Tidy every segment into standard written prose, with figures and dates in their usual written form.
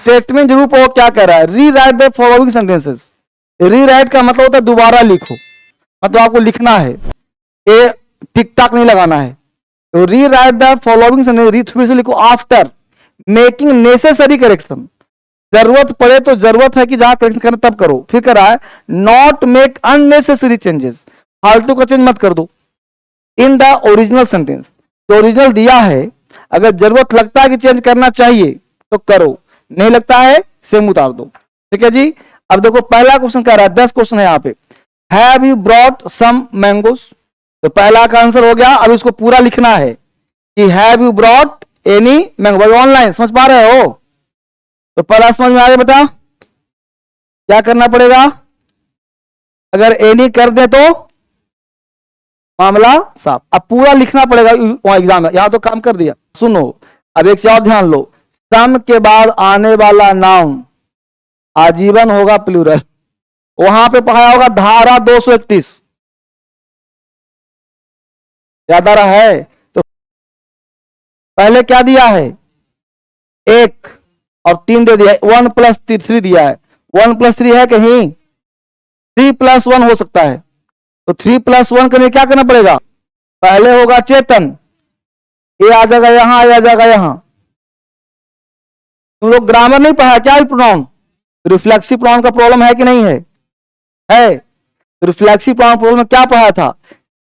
Statement रूप वो क्या कह रहा है, री राइट द फॉलोइंग सेंटेंसेस। री राइट का मतलब होता है दोबारा लिखो, मतलब आपको लिखना है, ये टिक टाक नहीं लगाना है। तो री राइट द फॉलोइंग सेंटेंस, री फिर से लिखो, आफ्टर मेकिंग नेसेसरी करेक्शन, जरूरत पड़े तो जरूरत है कि जहां करेक्शन करना तब करो। फिर कह रहा है नॉट मेक अननेसेसरी चेंजेस, फालतू का चेंज मत कर दो इन द ओरिजिनल सेंटेंस। जो ओरिजिनल दिया है अगर जरूरत लगता है कि चेंज करना चाहिए तो करो, नहीं लगता है सेम उतार दो। ठीक है जी। अब देखो पहला क्वेश्चन कह रहा है, 10 क्वेश्चन है यहाँ पे, have you brought some mangoes, तो पहला का आंसर हो गया। अब इसको पूरा लिखना है कि have you brought any mango. भाई ऑनलाइन समझ पा रहे हो? तो पहला समझ में आ गया, बता क्या करना पड़ेगा, अगर एनी कर दे तो मामला साफ। अब पूरा लिखना पड़ेगा एग्जाम में, यहां तो काम कर दिया। सुनो अब एक और ध्यान लो, सम के बाद आने वाला नाउन आजीवन होगा प्लूरल। वहां पे पढ़ाया होगा धारा 231, याद आ रहा है? तो पहले क्या दिया है, 1 और 3 दे दिया है, 1 + 3 दिया है। 1 + 3 है कहीं, 3 + 1 हो सकता है। तो 3 + 1 के लिए क्या करना पड़ेगा, पहले होगा चेतन, ये आ जाएगा यहां, ये आ जाएगा यहां। तुम लोग ग्रामर नहीं पढ़ा क्या? प्रोनाउन, रिफ्लेक्सिव प्रोनाउन का प्रॉब्लम है कि नहीं है? है। रिफ्लेक्सिव प्रोनाउन प्रॉब्लम में क्या पढ़ा था,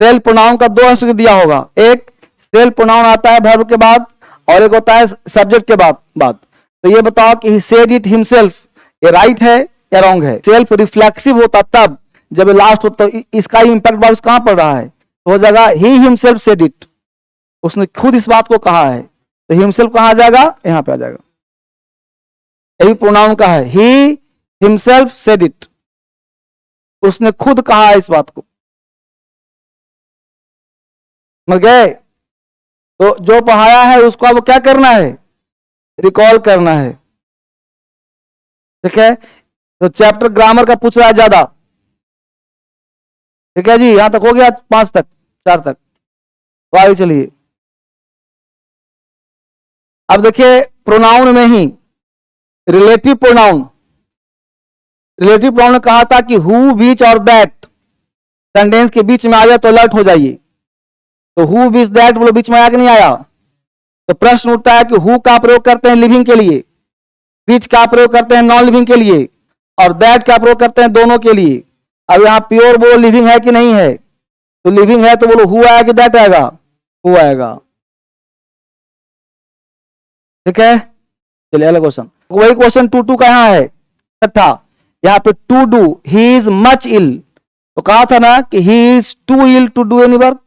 सेल्फ प्रोनाउन का 2 आंसर दिया होगा, एक सेल्फ प्रोनाउन आता है वर्ब के बाद और एक होता है सब्जेक्ट के बाद। तो ये बताओ कि ही सेड इट हिमसेल्फ, ये राइट है या रॉन्ग है? सेल्फ रिफ्लेक्सिव होता तब जब लास्ट होता, तो इसका इंपैक्ट बारिश कहां पड़ रहा है, तो हो जाएगा ही हिमसेल्फ सेड इट, उसने खुद इस बात को कहा है। तो हिमसेल्फ कहां आ जाएगा, यहां पे आ जाएगा। यही प्रोनाउन का है, ही हिमसेल्फ सेड इट, उसने खुद कहा है इस बात को। समझ गए? तो जो पढ़ाया है उसको अब क्या करना है, रिकॉल करना है। ठीक है। तो चैप्टर ग्रामर का पूछ रहा है ज्यादा। ठीक है जी, यहां तक हो गया, 5 तक, 4 तक। तो आगे चलिए, अब देखिए प्रोनाउन में ही रिलेटिव प्रोनाउन, रिलेटिव प्रोनाउन ने कहा था कि हु, विच और दैट सेंटेंस के बीच में आ जाए तो अलर्ट हो जाइए। तो हु, विच, दैट बोलो बीच में आया कि नहीं आया? तो प्रश्न उठता है कि हु का प्रयोग करते हैं लिविंग के लिए, विच का प्रयोग करते हैं नॉन लिविंग के लिए, और दैट का प्रयोग करते हैं दोनों के लिए। अब यहां प्योर बोलो लिविंग है कि नहीं है? तो लिविंग है तो बोलो हु आएगा कि दैट आएगा? हु आएगा। ठीक है। चलिए अगला क्वेश्चन, वही क्वेश्चन 2 का यहां है, छठा। यहां पे to do, he is much ill, तो कहा था ना कि he is too ill to do any work,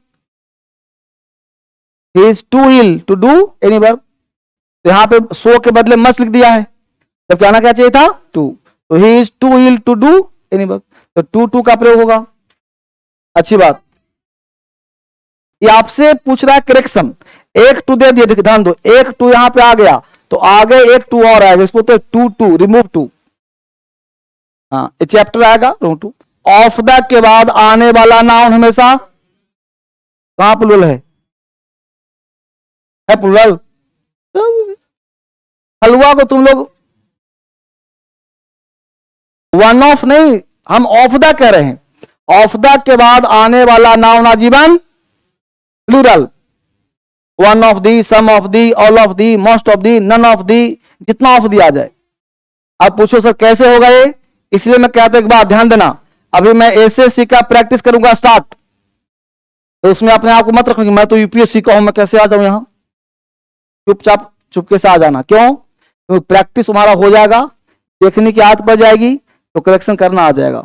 he is too ill to do any work. तो यहां पे सो के बदले मच लिख दिया है, जब क्या आना क्या चाहिए था, टू। तो he is too ill to do any work, तो टू का प्रयोग होगा। अच्छी बात। ये आपसे पूछ रहा है करेक्शन, एक टू दे दिया, देखिए ध्यान दो, एक टू यहां पे आ गया तो आगे एक टू और आएगा, इसको तो टू रिमूव टू, हाँ ये चैप्टर आएगा टू। ऑफ द के बाद आने वाला नाउन हमेशा कहां प्लूरल है प्लूरल। हलवा को तुम लोग वन ऑफ नहीं, हम ऑफ द कह रहे हैं, ऑफ द के बाद आने वाला नाउन आजीवन plural. One of the, some of the, all of the, most of the, none of the, जितना ऑफ दी आ जाए। अब पूछो सर कैसे होगा ये, इसलिए मैं कहता हूं एक बात ध्यान देना, अभी मैं एसएससी का प्रैक्टिस करूंगा स्टार्ट, तो उसमें अपने आप को मत रखना कि मैं तो यूपीएससी का हूं, मैं कैसे आ जाऊं यहां। चुपचाप चुपके से आ जाना, क्यों? तो प्रैक्टिस तुम्हारा हो जाएगा, देखने की आदत पड़ जाएगी तो करेक्शन करना आ जाएगा।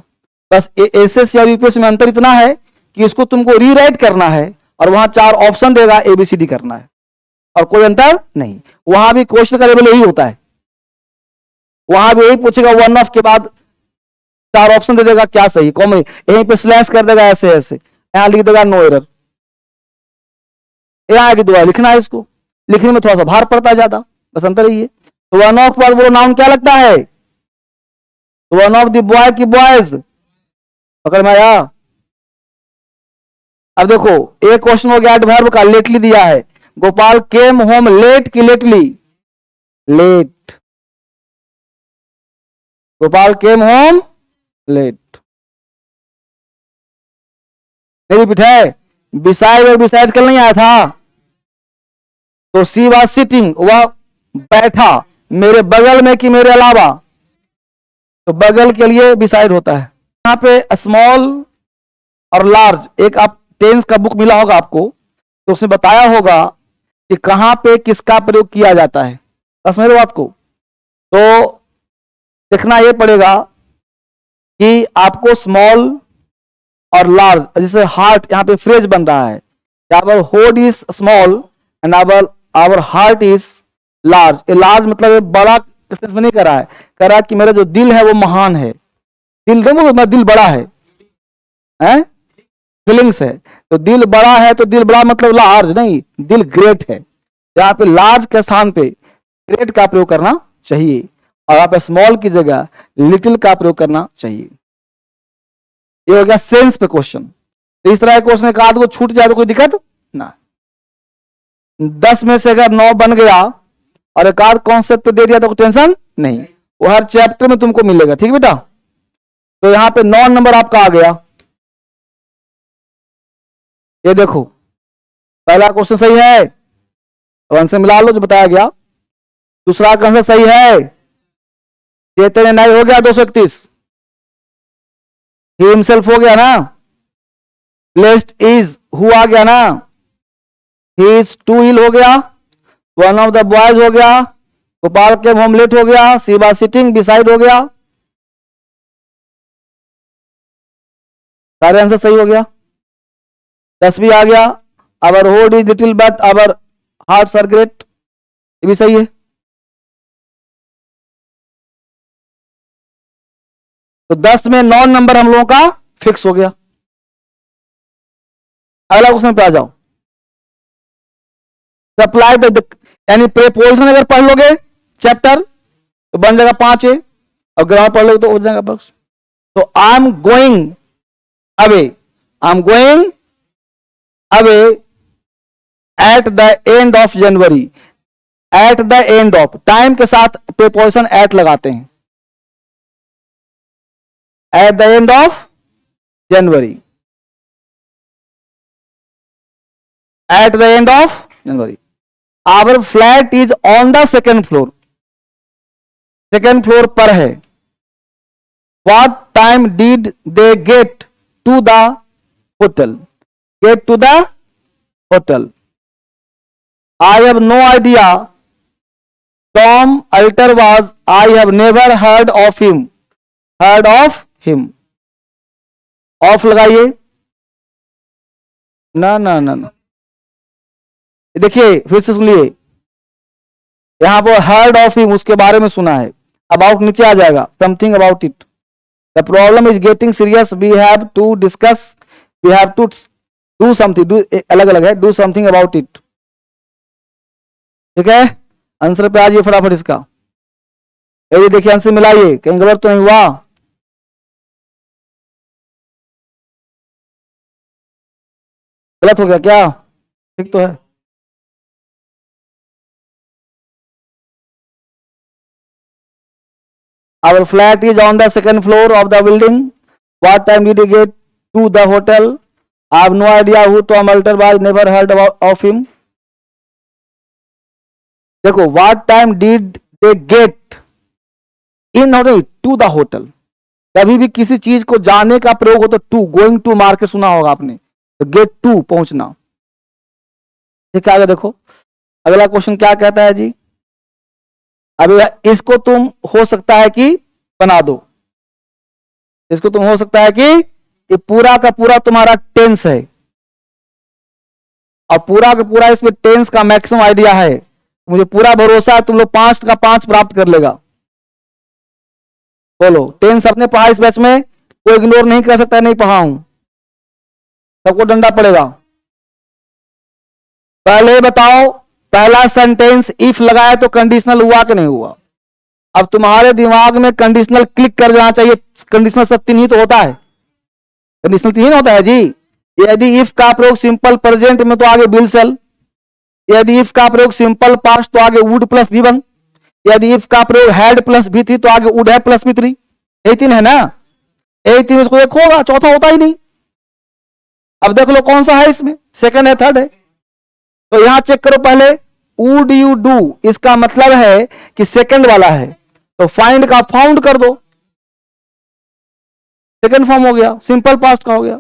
बस एसएससी और यूपीएससी में अंतर इतना है कि इसको तुमको रीराइट करना है और वहां 4 ऑप्शन देगा, एबीसीडी करना है, और कोई अंतर नहीं। वहां भी क्वेश्चन का लेवल यही होता है, वहां भी यही पूछेगा, वन ऑफ के बाद 4 ऑप्शन दे देगा, क्या सही कॉमन, यहीं पे स्लैश कर देगा ऐसे ऐसे, यहां लिख देगा नो एरर, यहां आगे दुआ लिखना है, इसको लिखने में थोड़ा सा भार पड़ता है ज्यादा, बस अंतर ही है। तो वन ऑफ पर बोलो नाउन क्या लगता है, तो वन ऑफ द बॉय की बॉयज, पकड़ में आया। अब देखो एक क्वेश्चन हो गया एडवर्ब का, लेटली दिया है, गोपाल केम होम लेट की lately, late, Gopal came home late. नहीं रिपीट है, बिसाइड और बिसाइड कल नहीं आया था, तो सी वाज सिटिंग, वह बैठा मेरे बगल में कि मेरे अलावा, तो बगल के लिए बिसाइड होता है। यहाँ पे स्मॉल और लार्ज, एक आप टेंस का बुक मिला होगा आपको, तो उसमें बताया होगा कि कहां पे किसका प्रयोग किया जाता है, बस मेरे बात को तो देखना ये पड़ेगा कि आपको स्मॉल और लार्ज, जैसे हार्ट, यहाँ पे फ्रेज बन रहा है, our head is small and our heart is large. A large मतलब ये बड़ा किस में नहीं कर रहा है, कह रहा है कि मेरा जो दिल है वो महान है, दिल देखो मेरा दिल बड़ा है, फीलिंग्स है, तो दिल बड़ा है, तो दिल बड़ा मतलब लार्ज नहीं, दिल ग्रेट है। यहाँ पे लार्ज के स्थान पे ग्रेट का प्रयोग करना चाहिए, और यहाँ पे स्मॉल की जगह लिटिल का प्रयोग करना चाहिए। ये हो गया सेंस पे क्वेश्चन। इस तरह के क्वेश्चन एक आध को छूट जाए तो कोई दिक्कत ना। 10 में से अगर 9 बन गया और एक आध कॉन्सेप्ट पे दे दिया तो कोई टेंशन नहीं, वो हर चैप्टर में तुमको मिलेगा, ठीक बेटा। तो यहां पे 9 नंबर आपका आ गया। ये देखो पहला क्वेश्चन सही है तो आंसर मिला लो जो बताया गया। दूसरा का आंसर सही है, चेतन नहीं हो गया 231, ही हिमसेल्फ हो गया ना, ब्लेस्ड इज हु आ गया ना, ही इज टू हिल हो गया, वन ऑफ द बॉयज हो गया, गोपाल के होमलेट हो गया, शिवा सिटिंग बिसाइड हो गया, सारे आंसर सही हो गया। 10 भी आ गया, our head is little but our hearts are great, ये भी सही है। तो 10 में 9 नंबर हम लोगों का फिक्स हो गया। अगला क्वेश्चन पे आ जाओ। सप्लाई द, यानी प्रेपोजिशन अगर पढ़ लोगे चैप्टर तो बन जाएगा 5 है, और ग्रामर पढ़ लोगे तो हो जाएगा बस। तो I am going away, I am going away at the end of January, at the end of, time के साथ प्रेपोजिशन एट लगाते हैं, at the end of January, at the end of January. Our flat is on the second floor, second floor पर है। What time did they get to the hotel, get to the hotel. I have no idea Tom Alter was, I have never heard of him, heard of him. Of लगाइए, ना ना ना ना, देखिए फिर से सुनिए, यहां पर हर्ड ऑफ हिम उसके बारे में सुना है, अबाउट नीचे आ जाएगा, something about it. The problem is getting serious, we have to discuss, we have to do something, do अलग अलग है, डू समथिंग अबाउट इट, ठीक है। आंसर पे आ जाइए फटाफट इसका, ये देखिए आंसर मिलाइए, कहीं गलत तो नहीं हुआ। गलत हो गया क्या, ठीक तो है। Our flat is on the second floor of the building. What time did you get to the hotel? I have no idea who Tom Alter was, never heard of him. देखो what time did they get in order to the hotel, कभी भी किसी चीज को जाने का प्रयोग हो तो टू, गोइंग टू मार्केट सुना होगा आपने, तो गेट टू पहुंचना, ठीक है। आगे देखो अगला क्वेश्चन क्या कहता है जी। अभी इसको तुम हो सकता है कि बना दो, इसको तुम हो सकता है कि ये पूरा का पूरा तुम्हारा टेंस है, और पूरा का पूरा इसमें टेंस का मैक्सिमम आइडिया है, मुझे पूरा भरोसा है तुम लोग 5 का 5 प्राप्त कर लेगा। बोलो टेंस अपने पढ़ा इस बैच में, कोई इग्नोर नहीं कर सकता, नहीं पढ़ा हूं, सबको डंडा पड़ेगा। पहले बताओ पहला सेंटेंस इफ लगाया तो कंडीशनल हुआ कि नहीं हुआ। अब तुम्हारे दिमाग में कंडीशनल क्लिक कर जाना चाहिए, कंडीशनल सब 3 ही तो होता है, कंडीशनल 3 होता है जी। यदि इफ का प्रयोग सिंपल प्रेजेंट में तो आगे विल सेल, यदि इफ का प्रयोग सिंपल पास्ट तो आगे वुड प्लस भी बन, यदि इफ का प्रयोग हैड प्लस भी थी तो आगे वुड हैव प्लस भी 3, यही तीन है ना, यही तीन इसको एक होगा, चौथा होता ही नहीं। अब देख लो कौन सा है इसमें, सेकंड है थर्ड है। तो यहां चेक करो पहले, वुड यू डू, इसका मतलब है कि सेकंड वाला है, तो फाइंड का फाउंड कर दो, सेकंड फॉर्म हो गया, सिंपल पास्ट का हो गया।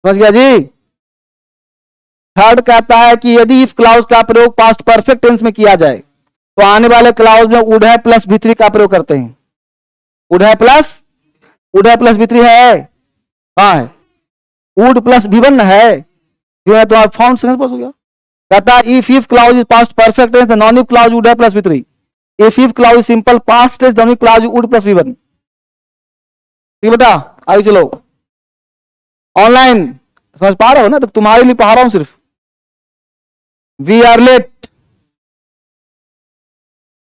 समझ गया जी। थर्ड कहता है कि यदि इफ क्लाउज का प्रयोग पास्ट परफेक्ट टेंस में किया जाए तो आने वाले क्लाउज में वुड है प्लस V3 का प्रयोग करते हैं। वुड है प्लस V3 है, हाँ है, वुड प्लस V1 है, तो आप फाउंड सेकंड पास हो गया। कहता है if clause is past perfect tense the non if clause would have plus V3, if clause simple past tense the clause would plus V1। ठीक बेटा, आगे चलो। ऑनलाइन समझ पा रहे हो ना, तो तुम्हारे लिए पढ़ा रहा हूं सिर्फ। We are late.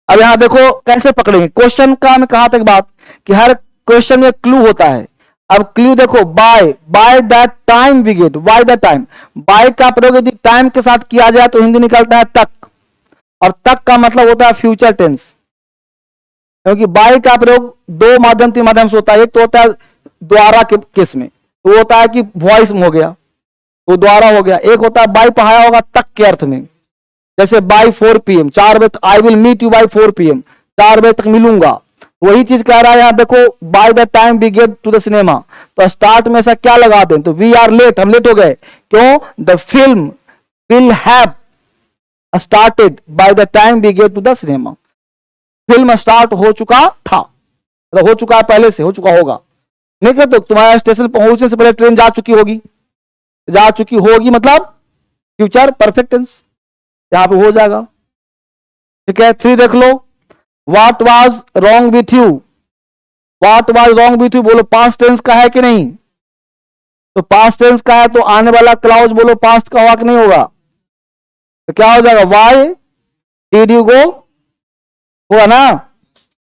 अब यहां देखो कैसे पकड़ेंगे क्वेश्चन का, मैं कहा था एक बात कि हर क्वेश्चन में क्लू होता है। अब क्लू देखो, by that time we get, by that time, by का प्रयोग यदि टाइम के साथ किया जाए तो हिंदी निकलता है तक, और तक का मतलब होता है फ्यूचर टेंस, क्योंकि बाय का प्रयोग दो माध्यम तीन माध्यम से होता है। एक तो होता है द्वारा के केस में, तो होता है कि वॉइस में हो गया तो द्वारा हो गया। एक होता है बाय पढ़ाया होगा तक के अर्थ में, जैसे बाय 4 PM, 4 बजे, I will meet you by 4 PM, 4 बजे तक मिलूंगा। वही चीज कह रहा है यहां देखो, by the time we get to the cinema, तो स्टार्ट में ऐसा क्या लगा दें, तो वी आर लेट, हम लेट हो गए। क्यों, the film will have started by the time we get to the cinema, film start हो चुका था, तो हो चुका है, पहले से हो चुका होगा। नहीं कहते तुम्हारा स्टेशन पहुंचने से पहले ट्रेन जा चुकी होगी, मतलब फ्यूचर परफेक्ट टेंस यहां पे हो जाएगा। ठीक है, 3 देख लो, what was wrong with you, what was wrong with you बोलो पास्ट टेंस का है कि नहीं, तो पास्ट टेंस का है तो आने वाला क्लाउज बोलो पास्ट का होगा कि नहीं होगा, तो क्या हो जाएगा, वाई डिड यू गो, होगा ना,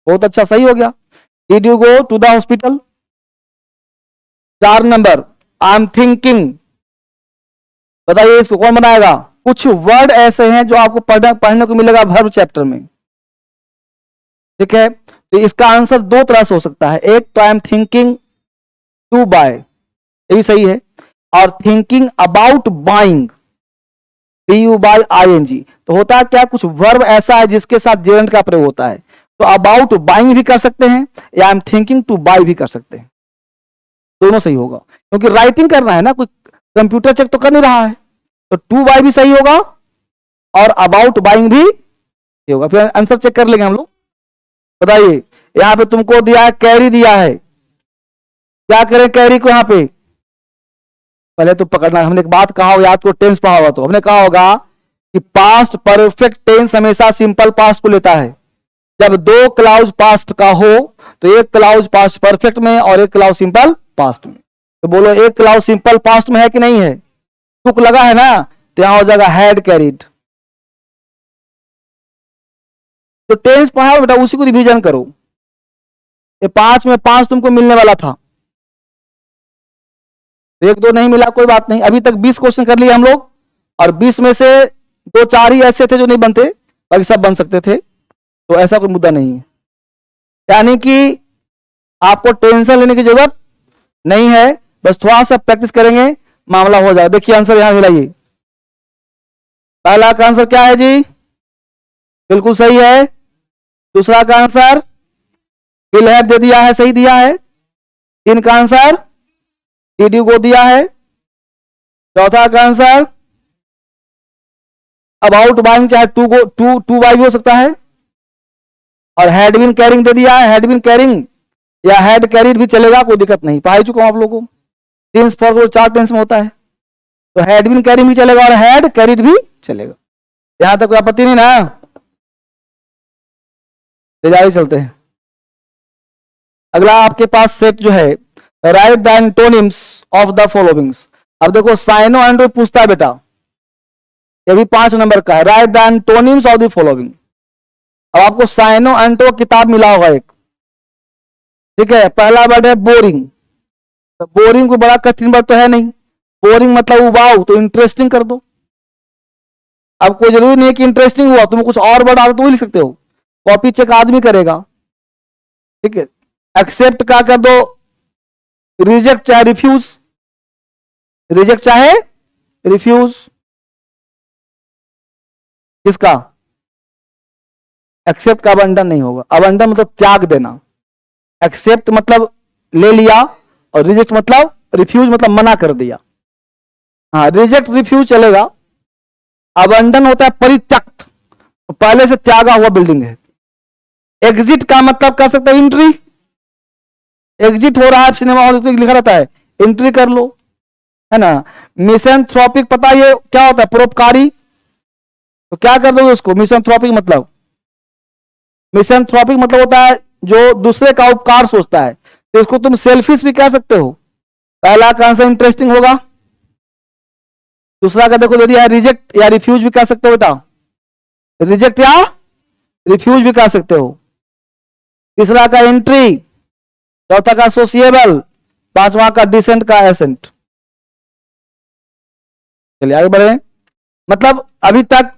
बहुत अच्छा, सही हो गया। Did you go to the hospital. 4 number, I am thinking, बताइए इसको कौन बनाएगा। कुछ वर्ड ऐसे हैं जो आपको पढ़ने को मिलेगा वर्ब चैप्टर में। ठीक है, तो इसका आंसर 2 तरह से हो सकता है, एक तो I am thinking to buy, ये भी सही है, और थिंकिंग अबाउट बाइंग, BUY-ING, तो होता है क्या, कुछ वर्ब ऐसा है जिसके साथ जेरेंट का प्रयोग होता है, तो अबाउट बाइंग भी कर सकते हैं या I am thinking to buy भी कर सकते हैं, दोनों सही होगा, क्योंकि राइटिंग करना है ना, कोई कंप्यूटर चेक तो कर नहीं रहा है, तो टू बाय भी सही होगा और अबाउट बाइंग भी सही होगा। फिर आंसर चेक कर लेंगे हम लोग। बताइए, यहां पे तुमको दिया है कैरी, दिया है, क्या करें कैरी को, यहां पे पहले तो पकड़ना, हमने एक बात कहा होगा, याद को टेंस पढ़ा होगा, तो हमने कहा होगा कि पास्ट परफेक्ट टेंस हमेशा सिंपल पास्ट को लेता है। जब 2 क्लाउज पास्ट का हो तो एक क्लाउज पास्ट परफेक्ट में और एक क्लाउज सिंपल पास्ट में, तो बोलो एक क्लाउज सिंपल पास्ट में है कि नहीं है, तुक लगा है ना, तो यहां हो जाएगा हैड कैरीड। तो टेंस पढ़ा बेटा, उसी को रिवीजन करो, ये 5 में 5 तुमको मिलने वाला था, 1-2 नहीं मिला कोई बात नहीं, अभी तक 20 क्वेश्चन कर लिए हम लोग, और 20 में से 2-4 ही ऐसे थे जो नहीं बनते, बाकी सब बन सकते थे, तो ऐसा कोई मुद्दा नहीं है, यानी कि आपको टेंशन लेने की जरूरत नहीं है, बस थोड़ा सा प्रैक्टिस करेंगे मामला हो जाएगा। देखिए आंसर यहां मिलाइए, पहला का आंसर क्या है जी, बिल्कुल सही है। दूसरा का आंसर विल हैव दे दिया है, सही दिया है। 3 का आंसर डिड यू गो दिया है। चौथा का आंसर अबाउट बाइंग, चाहे टू बाई भी हो सकता है, और हैड बीन कैरिंग दे दिया है, हैड बीन कैरिंग या हैड कैरिड भी चलेगा, कोई दिक्कत नहीं, पढ़ा चुका हूं आप लोगों को, टेंस फॉर 4 टेंस में होता है, तो हैड बीन कैरिंग भी चलेगा और हैड कैरिड भी चलेगा, यहां तक कोई आपत्ति नहीं ना, ले चलते हैं। अगला आपके पास सेट जो है, right the antonyms of the followings. अब देखो साइनो एंडो पूछता है बेटा, ये भी 5 नंबर का है, right the antonyms of the following. अब आपको साइनो एंटो किताब मिला होगा एक, ठीक है, पहला वर्ड है बोरिंग, तो बोरिंग कोई बड़ा कठिन वर्ड तो है नहीं, बोरिंग मतलब उबाऊ, तो इंटरेस्टिंग कर दो, अब कोई जरूरी नहीं है कि इंटरेस्टिंग हुआ, तुम्हें कुछ और वर्ड आता तो वही लिख सकते हो, कॉपी चेक आदमी करेगा। ठीक है, एक्सेप्ट का कर दो रिजेक्ट चाहे रिफ्यूज, रिजेक्ट चाहे रिफ्यूज, किसका? एक्सेप्ट का अबंडन नहीं होगा, अबंडन मतलब त्याग देना, एक्सेप्ट मतलब ले लिया और रिजेक्ट मतलब रिफ्यूज मतलब मना कर दिया। हाँ, रिजेक्ट रिफ्यूज चलेगा, अबंडन होता है परित्यक्त, पहले से त्यागा हुआ बिल्डिंग है। एग्जिट का मतलब कर सकते हैं एंट्री, एग्जिट हो रहा है सिनेमा हॉल तो लिखा रहता है एंट्री कर लो, है ना। मिसैंथ्रोपिक पता है ये क्या होता है? परोपकारी, तो क्या कर दोगे उसको? मिसैंथ्रोपिक मतलब, मिसैंथ्रोपिक मतलब होता है जो दूसरे का उपकार सोचता है, तो इसको तुम सेल्फिश भी कह सकते हो। पहला का आंसर इंटरेस्टिंग होगा, दूसरा का देखो यदि है रिजेक्ट या रिफ्यूज भी कह सकते हो बेटा, रिजेक्ट या रिफ्यूज भी कह सकते हो। तीसरा का एंट्री, चौथा का सोशिएबल, पांचवा का डिसेंट का एसेंट। चलिए आगे बढ़े। मतलब अभी तक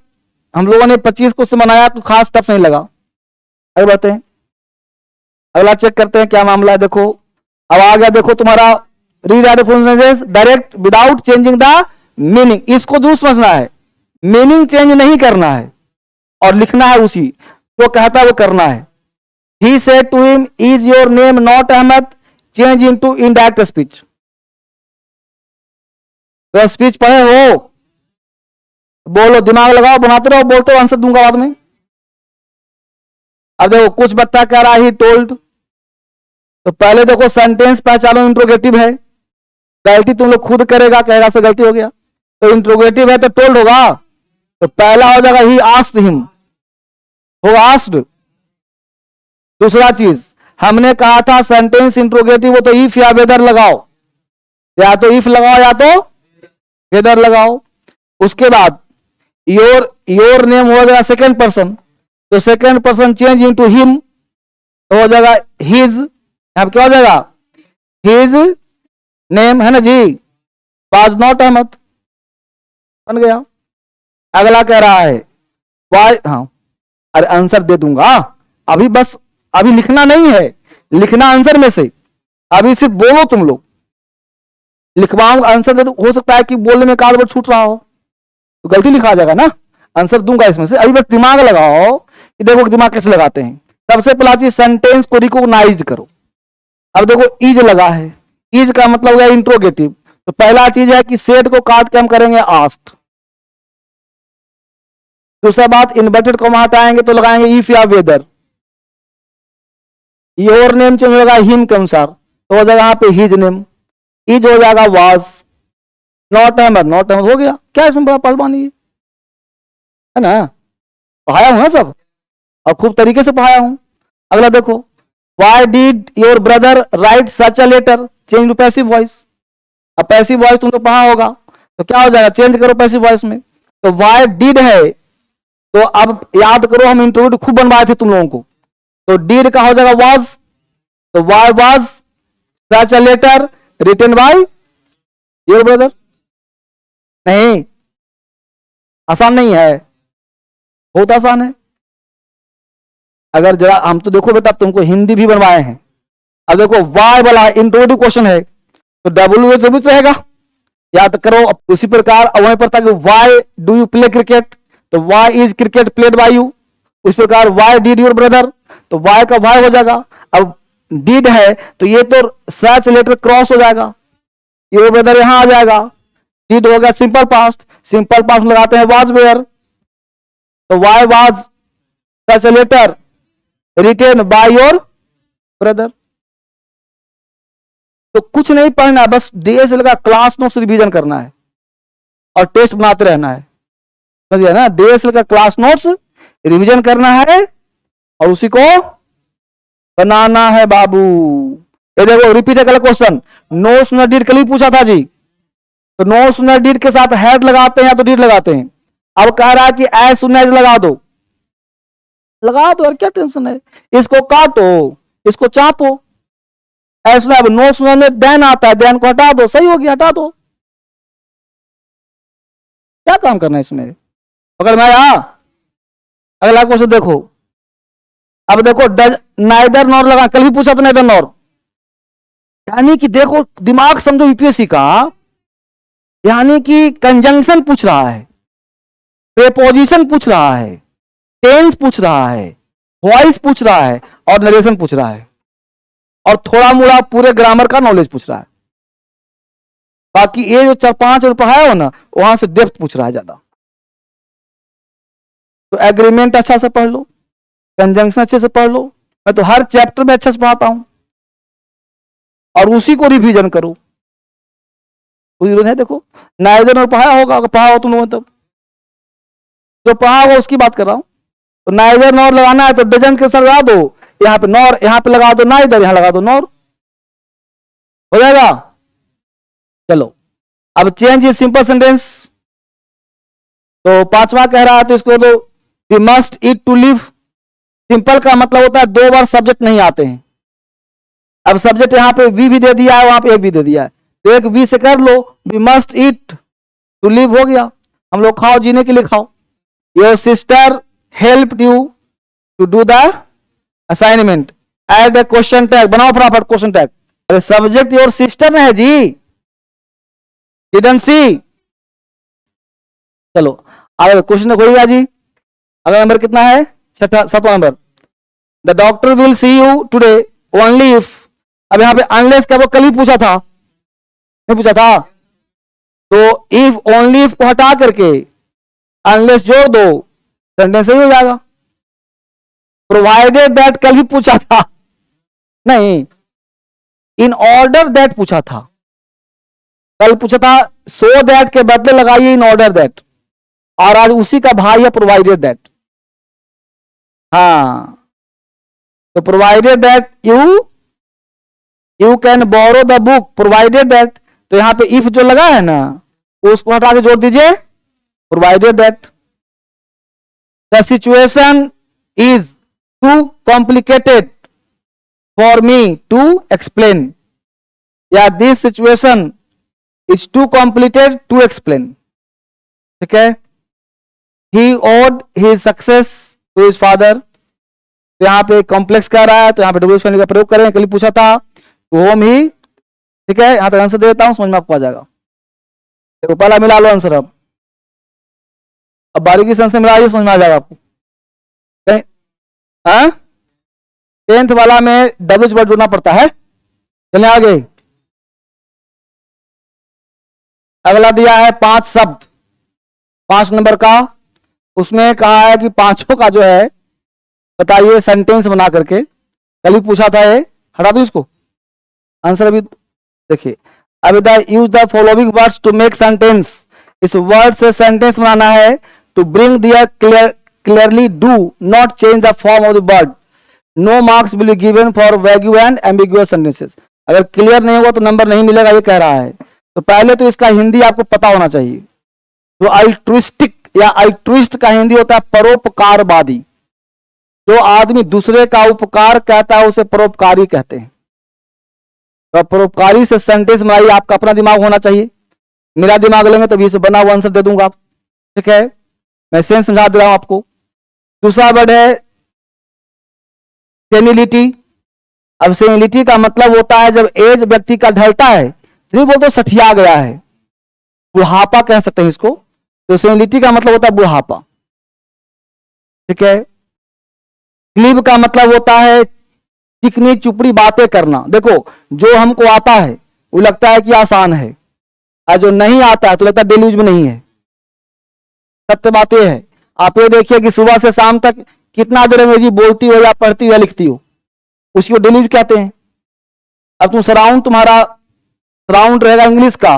हम लोगों ने 25 क्वेश्चन बनाया तो खास टफ नहीं लगा। आगे बढ़ते हैं, अगला चेक करते हैं क्या मामला है। देखो अब आ गया, देखो तुम्हारा read direct without changing the meaning, इसको दूर समझना है, मीनिंग चेंज नहीं करना है और लिखना है उसी जो कहता है वो करना है। He said to him, is your name not Ahmed? Change into indirect speech. तो स्पीच पढ़े हो, बोलो, दिमाग लगाओ, बनाते रहो, बोलते हो, आंसर दूंगा बाद में। अब देखो कुछ बच्चा कह रहा है ही टोल्ड, तो पहले देखो सेंटेंस पहचानो, इंट्रोगेटिव है, गलती तुम लोग खुद करेगा, कहेगा से गलती हो गया, तो इंट्रोगेटिव है तो टोल्ड होगा, तो पहला हो जाएगा ही आस्क्ड हिम, हो आस्क्ड। दूसरा चीज हमने कहा था सेंटेंस इंट्रोगेटिव हो तो इफ या वेदर लगाओ, या तो इफ लगाओ या तो वेदर लगाओ। उसके बाद योर नेम हो जाएगा सेकेंड पर्सन, तो second person change into him, तो हो जाएगा हिज, यहां क्या हो जाएगा? हिज नेम, है ना जी, वाज नॉट अहमद, बन गया। अगला कह रहा है वाई, हाँ अरे आंसर दे दूंगा अभी, बस अभी लिखना नहीं है, लिखना आंसर में से, अभी सिर्फ बोलो तुम लोग, लिखवाऊंगा आंसर दे, हो सकता है कि बोलने में काल वर्ड छूट रहा हो तो गलती लिखा जाएगा ना, आंसर दूंगा इसमें से, अभी बस दिमाग लगाओ कि देखो दिमाग कैसे लगाते हैं। सबसे पहला चीज सेंटेंस को रिकॉग्नाइज करो। अब देखो इज लगा है, इज का मतलब है इंट्रोगेटिव, तो पहला चीज है कि सेट को काट के हम करेंगे आस्क्ड। दूसरा बात इन्वर्टेड को हटाएंगे तो लगाएंगे इफ या वेदर। योर नेम चेंज होगा हिम के अनुसार, तो हो जाएगा यहाँ पे हिज नेम, इज हो जाएगा was, not Ahmad, not Ahmad हो गया। क्या इसमें बड़ा पहलवानी है ना, पढ़ाया हूं ना सब और खूब तरीके से पढ़ाया हूं। अगला देखो, why did your brother write such a letter, change to passive voice. अब पैसिव वॉइस तुम लोग पढ़ा होगा, तो क्या हो जाएगा, चेंज करो पैसिव वॉइस में, तो वाई डिड है, तो अब याद करो हम इंट्रोड्यूस खूब बनवाए थे तुम लोगों को, तो डिड का हो जाएगा वाज, तो why was such a letter written by your brother. नहीं, आसान नहीं है, बहुत आसान है। अगर जरा हम तो देखो बेटा तुमको हिंदी भी बनवाए हैं, अब देखो वाई वाला इंट्रोड्यूटिव क्वेश्चन है तो डब्ल्यू तो भी रहेगा, याद करो। उसी प्रकार वहीं पर था कि why do you play cricket, तो why is cricket played by you. उस प्रकार वाई डिड योर ब्रदर, तो वाई का वाई हो जाएगा। अब डिड है तो ये तो सच लेटर क्रॉस हो जाएगा, योर ब्रदर यहां आ जाएगा, डिड हो गया सिंपल पास्ट, सिंपल पास्ट लगाते हैं वाज वेयर, तो why was such letter written by your brother. तो कुछ नहीं पढ़ना, बस डीएसएल का क्लास नोट्स रिवीजन करना है और टेस्ट बनाते रहना है, समझिए ना। डीएसएल का क्लास नोट्स रिवीजन करना है और उसी को बनाना है बाबू। ये देखो रिपीट है कल क्वेश्चन, नो सुनर डीड कल भी पूछा था जी, तो नो सुनर डीड के साथ हेड लगाते हैं या तो डीड लगाते हैं। अब कह रहा है कि एज सुन एज लगा दो, लगा दो यार, क्या टेंशन है, इसको काटो, इसको चापो। ऐसा अब नो सुनर में देन आता है, देन को हटा दो, सही हो गया, हटा दो, क्या काम करना है इसमें। पकड़ में आया। अगला क्वेश्चन देखो, अब देखो डज नाइदर नॉर लगा, कल भी पूछा था नाइदर नॉर, यानी कि देखो दिमाग समझो यूपीएससी का, यानी कि कंजंक्शन पूछ रहा है, प्रेपोजिशन पूछ रहा है, टेंस पूछ रहा है, वॉइस पूछ रहा है और नरेशन पूछ रहा है, और थोड़ा मोड़ा पूरे ग्रामर का नॉलेज पूछ रहा है। बाकी ये जो 4-5 पढ़ाया हो ना, वहां से डेप्थ पूछ रहा है ज्यादा। तो एग्रीमेंट अच्छा से पढ़ लो, कंजंक्शन अच्छे से पढ़ लो, मैं तो हर चैप्टर में अच्छे से पढ़ाता हूं और उसी को रिवीजन करो। है देखो नाइदर नॉर पढ़ाया होगा, अगर पढ़ा हो तुम लोगों ने तब, जो पढ़ा होगा उसकी बात कर रहा हूं। तो नाइदर नॉर लगाना है तो डजन के साथ लगा दो, यहां पे नॉर, यहां पे लगा दो नाइदर, यहां लगा दो नॉर, हो जाएगा। चलो अब चेंज इन सिंपल सेंटेंस, तो 5वां कह रहा है तो इसको दो, we must eat to live. Simple का मतलब होता है 2 बार सब्जेक्ट नहीं आते हैं। अब सब्जेक्ट यहां पे वी भी दे दिया है, वहां पे ए भी दे दिया है, तो एक वी से कर लो, we must eat to live हो गया, हम लोग खाओ जीने के लिए खाओ। Your sister help you to do the assignment, add a question tag, बनाओ फटाफट क्वेश्चन टैग। अरे सब्जेक्ट योर सिस्टर में है जी, डिडंट सी। चलो आगे क्वेश्चन होगा जी, अगला नंबर कितना है, 7वां नंबर, the doctor will see you today only if. अब यहां पे अनलेस का वो कल ही पूछा था, नहीं पूछा था, तो इफ ओनली इफ को हटा करके अनलेस जोड़ दो, सेंटेंस सही हो जाएगा। प्रोवाइडेड दैट कल भी पूछा था, नहीं, इन ऑर्डर दैट पूछा था, कल पूछा था सो दैट के बदले लगाइए इन ऑर्डर दैट, और आज उसी का भाई है प्रोवाइडेड दैट। हाँ, तो provided that you can borrow the book, provided that, तो यहां पे इफ जो लगा है ना उसको हटा के जोड़ दीजिए provided that. The situation is too complicated for me to explain, या this situation is too complicated to explain. ठीक है, he owed his success to his father, तो यहां पे कॉम्प्लेक्स कह रहा है तो यहां पे डब्ल्यू फैमिली का प्रयोग करें, कल पूछा था होम ही। ठीक है, यहां तक आंसर दे देता हूं, समझ में आपको आ जाएगा। देखो पहला मिला लो आंसर, अब बारीकी से आंसर मिला लीजिए, समझ में आ जाएगा आपको। हाँ, 10th वाला में डब्ल्यू वर्ड जोड़ना पड़ता है। चलिए आगे, अगला दिया है 5 शब्द, 5 नंबर का, उसमें कहा है कि पांचों का जो है बताइए सेंटेंस बना करके, कल भी पूछा था ये, हटा दो इसको आंसर। अभी देखिए, अभी the use the following words to make sentence, इस वर्ड से सेंटेंस बनाना है। To bring their clearly, do not change the form of the word, no marks will be given for vague and ambiguous sentences. अगर clear नहीं होगा तो number नहीं मिलेगा, ये कह रहा है। तो पहले तो इसका हिंदी आपको पता होना चाहिए। तो अल्ट्रुइस्टिक या अल्ट्रुइस्ट का हिंदी होता है परोपकारवादी, जो आदमी दूसरे का उपकार कहता है उसे परोपकारी कहते हैं। तो परोपकारी से सेंटेंस बनाइए, आपका अपना दिमाग होना चाहिए, मेरा दिमाग लेंगे तभी से बना हुआ आंसर दे दूंगा आप। ठीक है, मैं सेंस समझा दे रहा हूं आपको। दूसरा वर्ड है सेनिलिटी। अब सेनिलिटी का मतलब होता है जब एज व्यक्ति का ढलता है, नहीं बोलते सठिया गया है, बुढ़ापा कह सकते हैं इसको। तो सेनिलिटी का मतलब होता है बुढ़ापा। ठीक है, ग्लिब का मतलब होता है चिकनी चुपड़ी बातें करना। देखो जो हमको आता है वो लगता है कि आसान है, और जो नहीं आता है तो लगता है डेली यूज में नहीं है। सत्य बात यह है, आप ये देखिए कि सुबह से शाम तक कितना देर अंग्रेजी बोलती हो या पढ़ती हो या लिखती हो, उसकी डेली यूज कहते हैं। अब तुम तुम्हारा सराउंड रहेगा इंग्लिश का,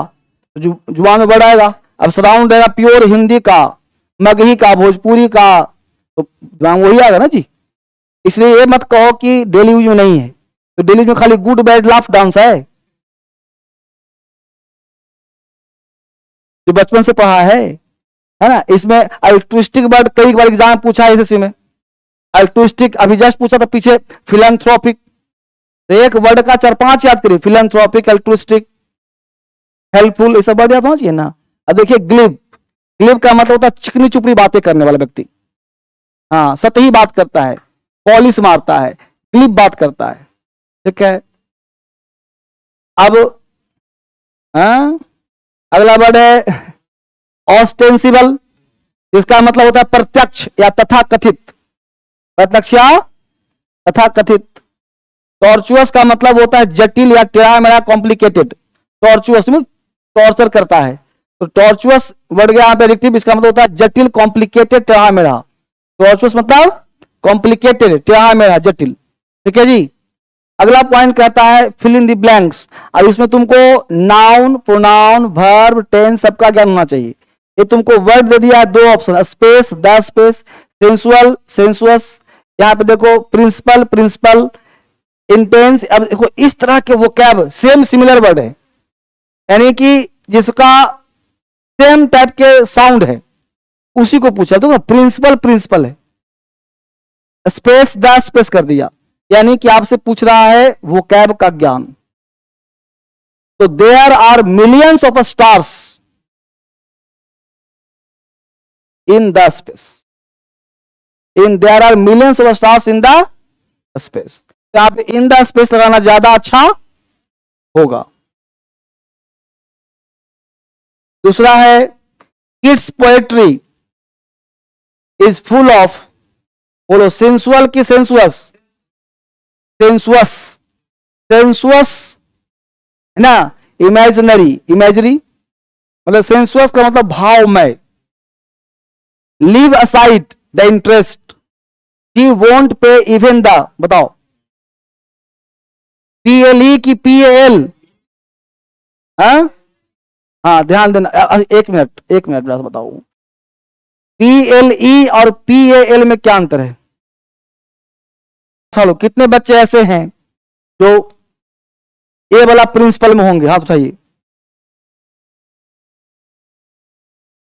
जुबान में बढ़ाएगा। अब सराउंड रहेगा प्योर हिंदी का, मगही का, भोजपुरी का, तो जुबान वही आएगा ना जी। इसलिए ये मत कहो कि डेली यूज में नहीं है, तो डेली यूज में खाली गुड बैड लाफ डांस है जो बचपन से पढ़ा है ना। इसमें अल्ट्रुइस्टिक वर्ड कई बार एग्जाम में पूछा है इसी में। अल्ट्रुइस्टिक अभी जस्ट पूछा था पीछे, फिलैंथ्रोपिक, तो एक वर्ड का 4-5 याद करिए, फिलैंथ्रोपिक, अल्ट्रुइस्टिक, हेल्पफुल, ये सब वर्ड याद होना चाहिए ना। अब देखिए ग्लिब, ग्लिब का मतलब होता है चिकनी चुपड़ी बातें करने वाला व्यक्ति। हाँ, सतही बात करता है, पॉलिश मारता है, ग्लिब बात करता है। ठीक है, अब अगला वर्ड है ऑस्टेंसिबल, जिसका मतलब होता है प्रत्यक्ष या तथाकथित, प्रत्यक्ष या तथाकथित। टॉर्चुअस का मतलब होता है जटिल या टेढ़ा मेढ़ा, कॉम्प्लिकेटेड। टॉर्चुअस में टॉर्चर करता है, तो टॉर्चुअस वर्ड गया यहाँ पे एडिक्टिव, इसका मतलब होता है जटिल, कॉम्प्लिकेटेड, टेढ़ा मेढ़ा। टॉर्चुअस मतलब कॉम्प्लिकेटेड, टेढ़ा मेढ़ा, जटिल। ठीक है जी। अगला पॉइंट कहता है फिल इन द ब्लैंक्स। अब इसमें तुमको नाउन, प्रोनाउन, वर्ब, टेंस सबका ज्ञान होना चाहिए। ये तुमको वर्ड दे दिया है, दो option, space, the space, sensual, sensuous. यहाँ पे देखो प्रिंसिपल, प्रिंसिपल, इंटेंस। अब देखो इस तरह के वोकैब सेम सिमिलर वर्ड है, यानी कि जिसका सेम टाइप के साउंड है उसी को पूछा। तो प्रिंसिपल प्रिंसिपल है, स्पेस द स्पेस कर दिया, यानी कि आपसे पूछ रहा है वोकैब का ज्ञान। तो there are millions of stars in the space, in there are millions of stars in the space. तो आप इन द स्पेस लगाना ज्यादा अच्छा होगा। दूसरा है kids poetry is full of, बोलो सेंसुअल की सेंसुअस? सेंसुअस, सेंसुअस है ना, इमेजिनरी, इमेजरी, मतलब सेंसुअस का मतलब भावमय। Leave aside the interest, he won't pay even the, बताओ PLE की PAL? हाँ ध्यान देना, एक मिनट बताओ, PLE और PAL में क्या अंतर है? चलो कितने बच्चे ऐसे हैं जो ए वाला प्रिंसिपल में होंगे? हाँ बताइए,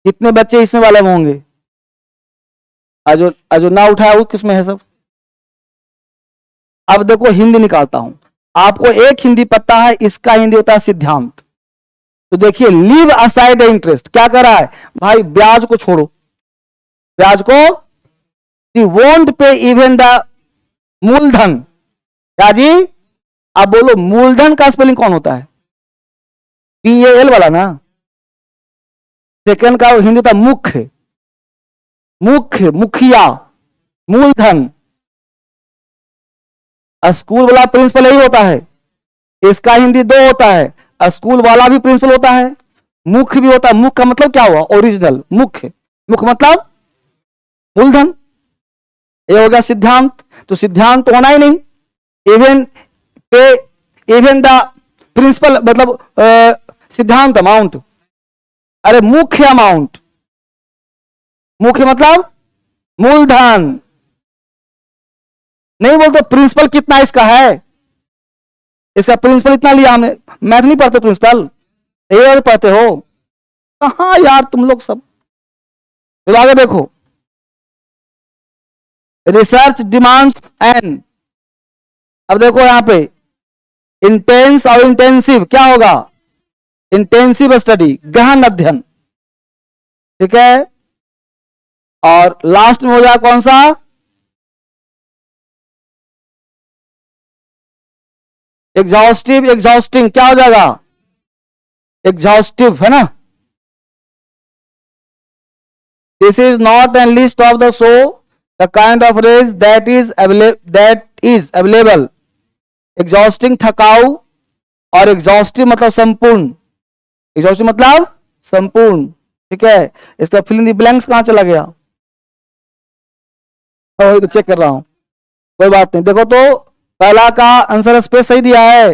कितने बच्चे इसमें वाले में होंगे? जो ना उठाया वो किसमें है सब? अब देखो हिंदी निकालता हूं, आपको एक हिंदी पता है, इसका हिंदी होता है सिद्धांत। तो देखिए लीव असाइड इंटरेस्ट क्या कर रहा है भाई? ब्याज को छोड़ो, ब्याज को, वोंट पे इवन द मूलधन। क्या जी? आप बोलो मूलधन का स्पेलिंग कौन होता है? PAL वाला ना। सेकंड का हिंदी होता है मुख्य, मुख्य, मुखिया, मूलधन। स्कूल वाला प्रिंसिपल यही होता है, इसका हिंदी दो होता है, स्कूल वाला भी प्रिंसिपल होता है, मुख्य भी होता है। मुख्य का मतलब क्या हुआ? ओरिजिनल, मुख्य, मुख्य मतलब मूलधन। ये हो गया सिद्धांत। तो सिद्धांत तो होना ही नहीं, इवन पे इवन द प्रिंसिपल मतलब सिद्धांत अमाउंट, अरे मुख्य अमाउंट, मुख्य मतलब मूलधन। नहीं बोलते प्रिंसिपल कितना इसका है, इसका प्रिंसिपल इतना लिया हमने। मैथ नहीं पढ़ते प्रिंसिपल, ये पढ़ते हो कहां यार तुम लोग सब? तो आगे देखो, रिसर्च डिमांड्स एंड, अब देखो यहां पे इंटेंस और इंटेंसिव क्या होगा? इंटेंसिव स्टडी, गहन अध्ययन। ठीक है, और लास्ट में हो जाए कौन सा? एग्जॉस्टिव, एग्जॉस्टिंग, क्या हो जाएगा? एग्जॉस्टिव है ना। This is not an list of the show the kind of rays that is available. Exhausting थकाऊ, और एग्जॉस्टिव मतलब संपूर्ण, एग्जॉस्टिव मतलब संपूर्ण। ठीक है, इसका फिल इन द ब्लैंक्स कहां चला गया? तो चेक कर रहा हूं, कोई बात नहीं। देखो तो पहला का आंसर स्पेस सही दिया है,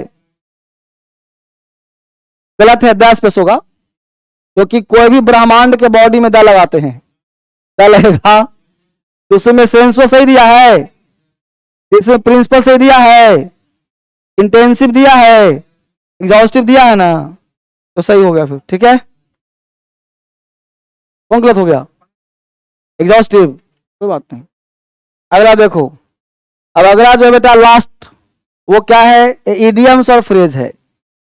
गलत है, द स्पेस होगा, क्योंकि कोई भी ब्रह्मांड के बॉडी में द लगाते हैं, द लगेगा। तो उसमें सेंसुअस सही दिया है, इसमें प्रिंसिपल सही दिया है, इंटेंसिव दिया है, एग्जॉस्टिव दिया है ना, तो सही हो गया फिर। ठीक है, कौन गलत हो गया? एग्जॉस्टिव, कोई बात नहीं। अगला देखो, अब अगला जो है बेटा लास्ट, वो क्या है? इडियम्स और फ्रेज है।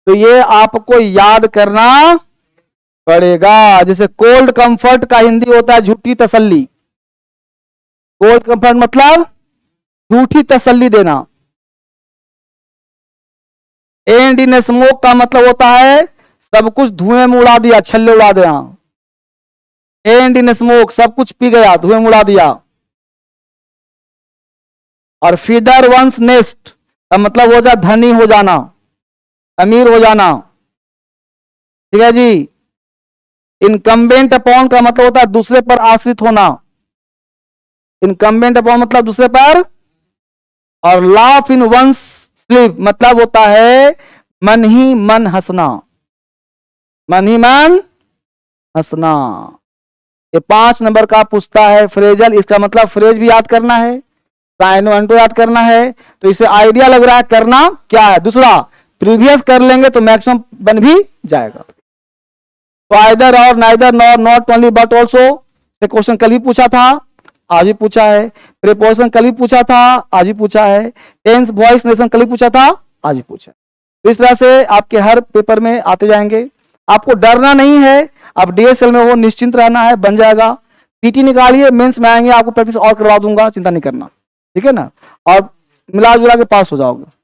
तो ये आपको याद करना पड़ेगा। जैसे कोल्ड कंफर्ट का हिंदी होता है झूठी तसल्ली। कोल्ड कंफर्ट मतलब झूठी तसल्ली देना। एंड इन स्मोक का मतलब होता है सब कुछ धुएं में उड़ा दिया, छल्ले उड़ा दिया। एंड इन स्मोक सब कुछ पी गया, धुएं में उड़ा दिया। और फीदर वंस नेस्ट का मतलब हो जा धनी हो जाना, अमीर हो जाना। ठीक है जी। इनकम्बेंट अपॉन का मतलब होता है दूसरे पर आश्रित होना। इनकम्बेंट अपॉन मतलब दूसरे पर। और लाफ इन वंस स्लीप मतलब होता है मन ही मन हंसना, मन ही मन हंसना। ये 5 नंबर का पूछता है फ्रेजल, इसका मतलब फ्रेज भी याद करना है, साइनो एंटो याद करना है। तो इसे आइडिया लग रहा है करना क्या है। दूसरा प्रीवियस कर लेंगे तो मैक्सिमम बन भी जाएगा। तो आइदर और, neither, nor, not only but also ये क्वेश्चन कल भी पूछा था, आज भी पूछा है। प्रीपोजिशन कल भी पूछा था, आज भी पूछा है। टेंस वॉइस नेशन कल भी पूछा था, आज भी पूछा है। तो इस तरह से आपके हर पेपर में आते जाएंगे। आपको डरना नहीं है, आप डीएसएल में हो निश्चिंत रहना है, बन जाएगा। पीटी निकालिए, मेंस में आएंगे आपको प्रैक्टिस और करवा दूंगा, चिंता नहीं करना, ठीक है ना। और मिला जुला के पास हो जाओगे।